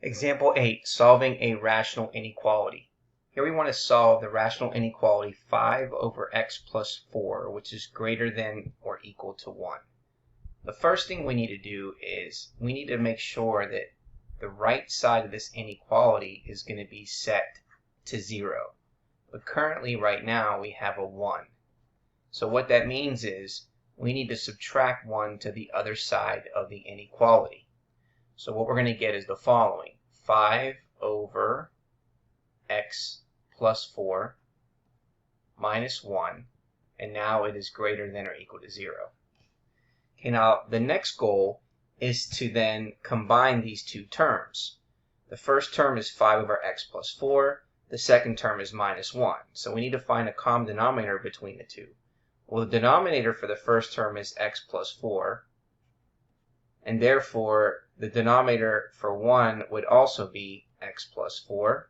Example 8, solving a rational inequality. Here we want to solve the rational inequality 5 over x plus 4, which is greater than or equal to 1. The first thing we need to do is we need to make sure that the right side of this inequality is going to be set to 0. But currently, right now, we have a 1. So what that means is we need to subtract 1 to the other side of the inequality. So what we're going to get is the following: 5 over x plus 4 minus 1, and now it is greater than or equal to 0. Okay, now the next goal is to then combine these two terms. The first term is 5 over x plus 4. The second term is minus 1. So we need to find a common denominator between the two. Well, the denominator for the first term is x plus 4, and therefore the denominator for 1 would also be x plus 4.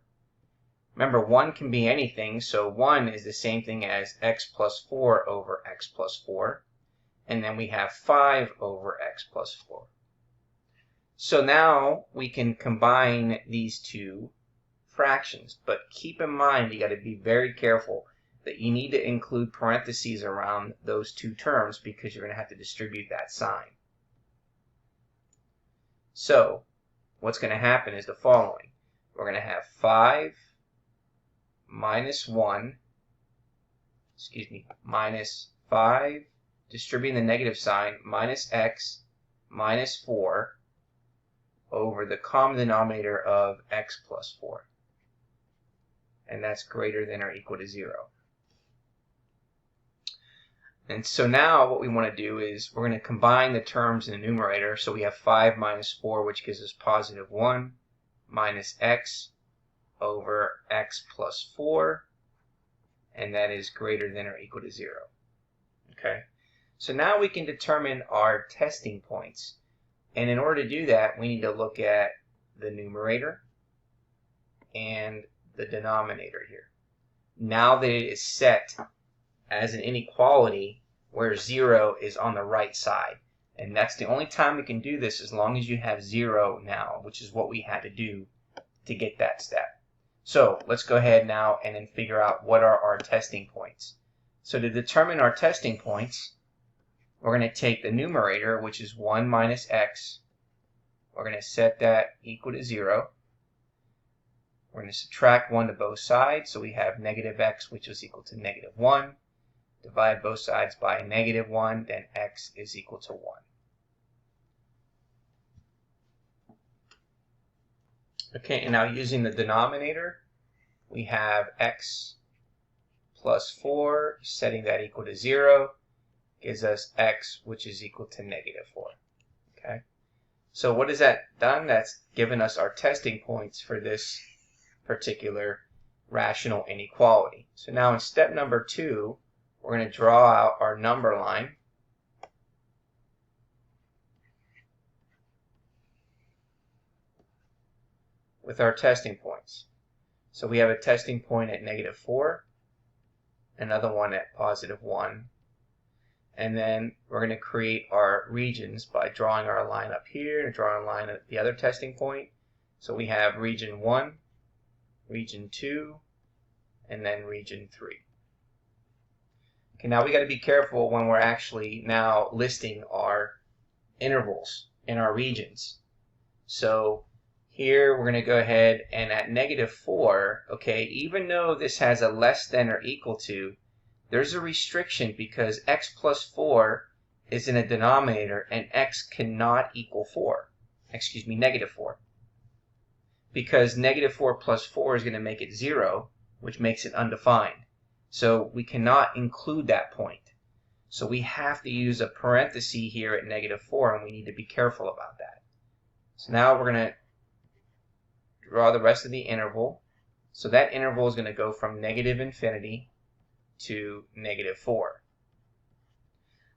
Remember, 1 can be anything, so 1 is the same thing as x plus 4 over x plus 4. And then we have 5 over x plus 4. So now we can combine these two fractions. But keep in mind, you got to be very careful that you need to include parentheses around those two terms because you're going to have to distribute that sign. So what's going to happen is the following. We're going to have 5 minus 5, distributing the negative sign, minus x minus 4 over the common denominator of x plus 4. And that's greater than or equal to 0. And so now what we want to do is we're going to combine the terms in the numerator. So we have 5 minus 4, which gives us positive 1, minus x over x plus 4, and that is greater than or equal to 0. Okay? So now we can determine our testing points. And in order to do that, we need to look at the numerator and the denominator here. Now that it is set as an inequality where 0 is on the right side. And that's the only time we can do this as long as you have 0 now, which is what we had to do to get that step. So let's go ahead now and then figure out what are our testing points. So to determine our testing points, we're going to take the numerator, which is 1 minus x. We're going to set that equal to 0. We're going to subtract 1 to both sides, so we have negative x, which is equal to negative 1. Divide both sides by negative 1, then x is equal to 1. Okay, and now using the denominator, we have x plus 4, setting that equal to 0, gives us x, which is equal to negative 4. Okay, so what has that done? That's given us our testing points for this particular rational inequality. So now in step number 2, we're going to draw out our number line. With our testing points. So we have a testing point at negative 4, another one at positive 1, and then we're going to create our regions by drawing our line up here and drawing a line at the other testing point. So we have region 1, region 2, and then region 3. Okay, now we got to be careful when we're actually now listing our intervals in our regions. So here we're going to go ahead and at negative 4, okay, even though this has a less than or equal to, there's a restriction because x plus 4 is in a denominator and x cannot equal 4. Excuse me, negative 4. Because negative 4 plus 4 is going to make it 0, which makes it undefined. So we cannot include that point. So we have to use a parenthesis here at negative 4, and we need to be careful about that. So now we're going to draw the rest of the interval. So that interval is going to go from negative infinity to negative 4.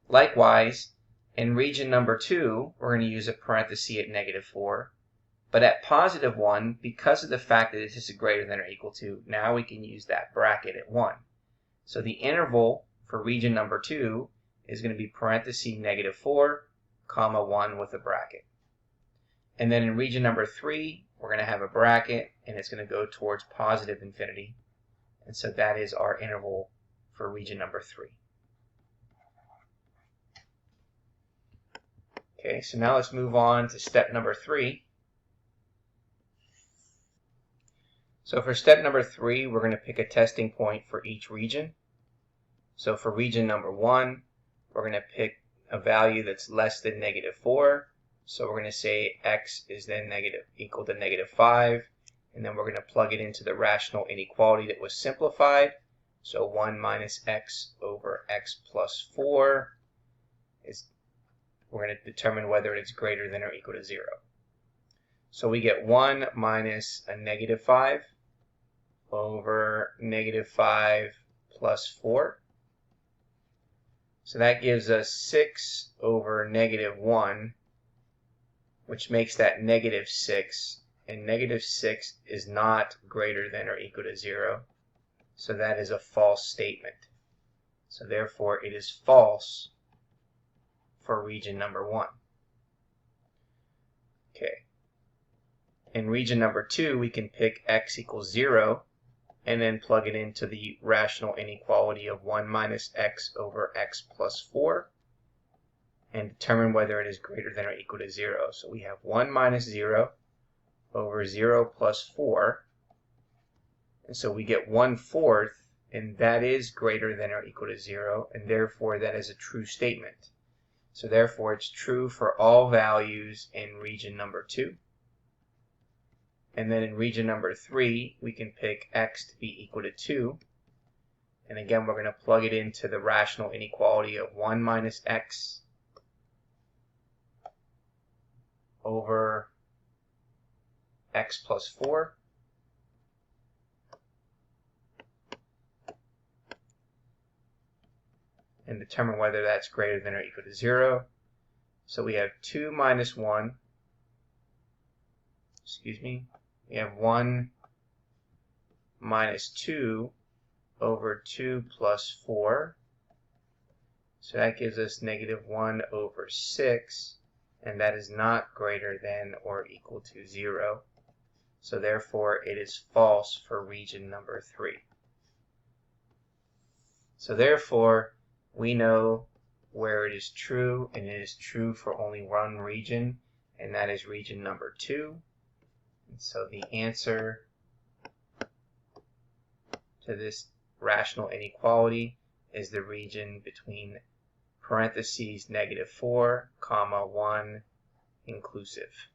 Likewise, in region number 2, we're going to use a parenthesis at negative 4. But at positive 1, because of the fact that this is greater than or equal to, now we can use that bracket at 1. So the interval for region number 2 is going to be parenthesis negative 4, comma 1 with a bracket. And then in region number 3, we're we're going to have a bracket, and it's going to go towards positive infinity. And so that is our interval for region number 3. Okay, so now let's move on to step number 3. So for step number 3, we're going to pick a testing point for each region. So for region number 1, we're going to pick a value that's less than -4. So we're going to say x is then equal to -5. And then we're going to plug it into the rational inequality that was simplified. So 1 minus x over x plus 4 is, we're going to determine whether it's greater than or equal to 0. So we get 1 minus a -5 over -5 plus 4. So that gives us 6 over -1, which makes that -6. And -6 is not greater than or equal to 0. So that is a false statement. So therefore it is false for region number 1. Okay. In region number 2, we can pick x equals 0 and then plug it into the rational inequality of 1 minus x over x plus 4 and determine whether it is greater than or equal to 0. So we have 1 minus 0 over 0 plus 4, and so we get 1/4, and that is greater than or equal to 0, and therefore that is a true statement. So therefore it's true for all values in region number 2. And then in region number 3, we can pick x to be equal to 2, and again we're going to plug it into the rational inequality of 1 minus x over x plus 4. And determine whether that's greater than or equal to 0. So we have 2 minus 1. We have 1 minus 2 over 2 plus 4. So that gives us -1 over 6. And that is not greater than or equal to 0. So therefore it is false for region number 3. So therefore we know where it is true, and it is true for only one region, and that is region number 2. And so the answer to this rational inequality is the region between parentheses -4, 1 inclusive.